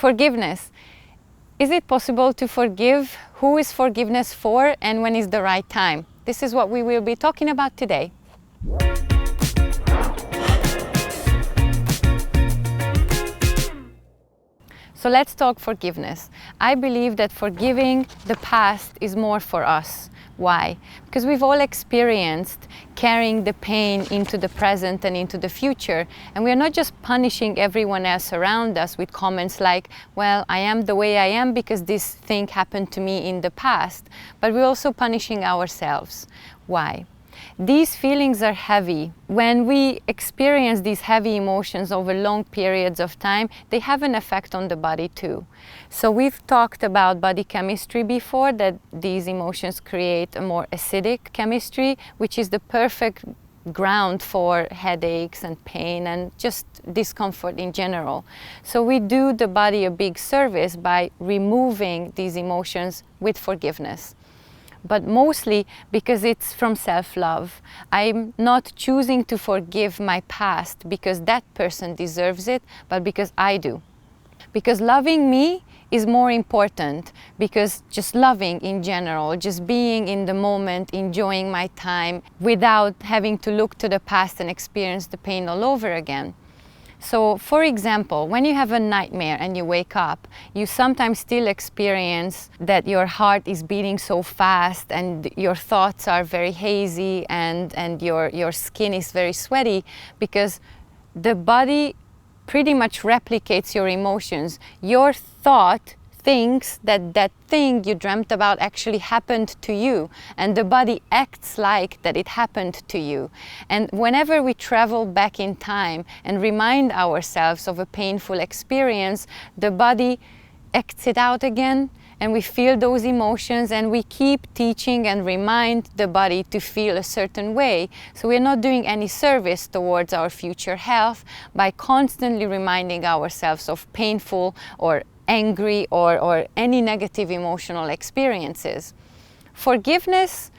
Forgiveness. Is it possible to forgive? Who is forgiveness for, and when is the right time? This is what we will be talking about today. So let's talk forgiveness. I believe that forgiving the past is more for us. Why? Because we've all experienced carrying the pain into the present and into the future, and we are not just punishing everyone else around us with comments like, well, I am the way I am because this thing happened to me in the past, but we're also punishing ourselves. Why? These feelings are heavy. When we experience these heavy emotions over long periods of time, they have an effect on the body too. So we've talked about body chemistry before, that these emotions create a more acidic chemistry, which is the perfect ground for headaches and pain and just discomfort in general. So we do the body a big service by removing these emotions with forgiveness. But mostly because it's from self-love. I'm not choosing to forgive my past because that person deserves it, but because I do. Because loving me is more important, because just loving in general, just being in the moment, enjoying my time without having to look to the past and experience the pain all over again. So, for example, when you have a nightmare and you wake up, you sometimes still experience that your heart is beating so fast and your thoughts are very hazy and your skin is very sweaty, because the body pretty much replicates your emotions. Your thought thinks that that thing you dreamt about actually happened to you, and the body acts like that it happened to you. And whenever we travel back in time and remind ourselves of a painful experience, the body acts it out again, and we feel those emotions, and we keep teaching and remind the body to feel a certain way. So we're not doing any service towards our future health by constantly reminding ourselves of painful or angry or any negative emotional experiences. Forgiveness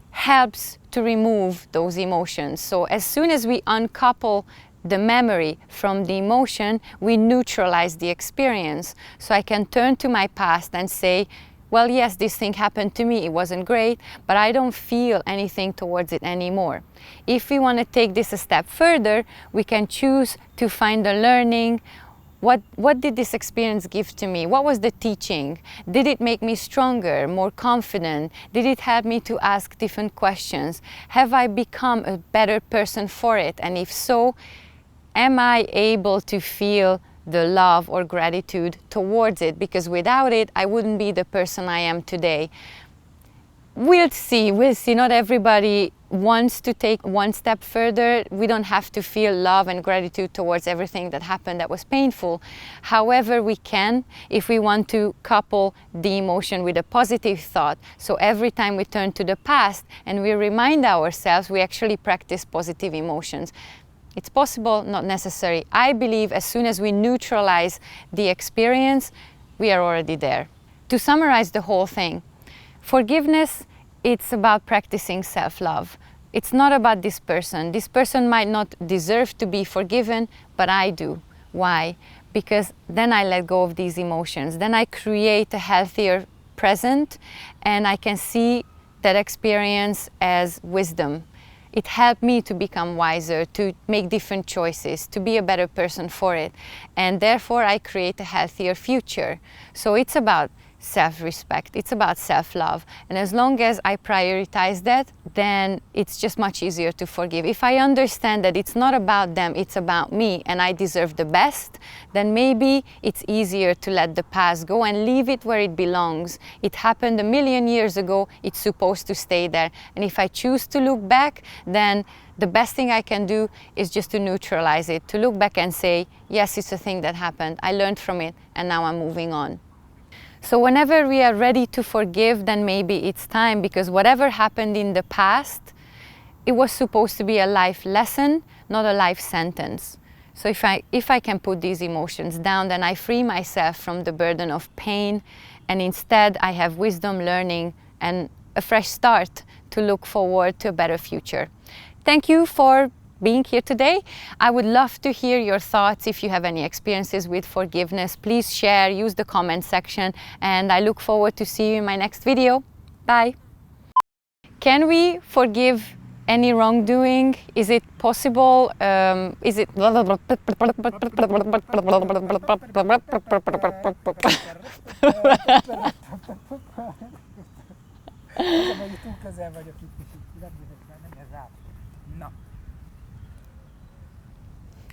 helps to remove those emotions. So as soon as we uncouple the memory from the emotion, we neutralize the experience. So I can turn to my past and say, well, yes, this thing happened to me, it wasn't great, but I don't feel anything towards it anymore. If we want to take this a step further, we can choose to find a learning. What did this experience give to me? What was the teaching? Did it make me stronger, more confident? Did it help me to ask different questions? Have I become a better person for it? And if so, am I able to feel the love or gratitude towards it? Because without it, I wouldn't be the person I am today. We'll see. Not everybody wants to take one step further. We don't have to feel love and gratitude towards everything that happened that was painful. However, we can if we want to couple the emotion with a positive thought. So every time we turn to the past and we remind ourselves, we actually practice positive emotions. It's possible, not necessary. I believe as soon as we neutralize the experience, we are already there. To summarize the whole thing, forgiveness, it's about practicing self-love. It's not about this person. This person might not deserve to be forgiven, but I do. Why? Because then I let go of these emotions. Then I create a healthier present, and I can see that experience as wisdom. It helped me to become wiser, to make different choices, to be a better person for it. And therefore, I create a healthier future. So it's about self-respect, it's about self-love. And as long as I prioritize that, then it's just much easier to forgive. If I understand that it's not about them, it's about me, and I deserve the best, then maybe it's easier to let the past go and leave it where it belongs. It happened 1,000,000 years ago, it's supposed to stay there. And if I choose to look back, then the best thing I can do is just to neutralize it, to look back and say, yes, it's a thing that happened, I learned from it, and now I'm moving on. So whenever we are ready to forgive, then maybe it's time, because whatever happened in the past, it was supposed to be a life lesson, not a life sentence. So if I can put these emotions down, then I free myself from the burden of pain, and instead I have wisdom, learning, and a fresh start to look forward to a better future. Thank you for being here today. I would love to hear your thoughts. If you have any experiences with forgiveness, please share, use the comment section, and I look forward to see you in my next video. Bye. Can we forgive any wrongdoing? Is it possible? Is it... Túl közel vagyok itt, nem jövök, nem ér rá. Na.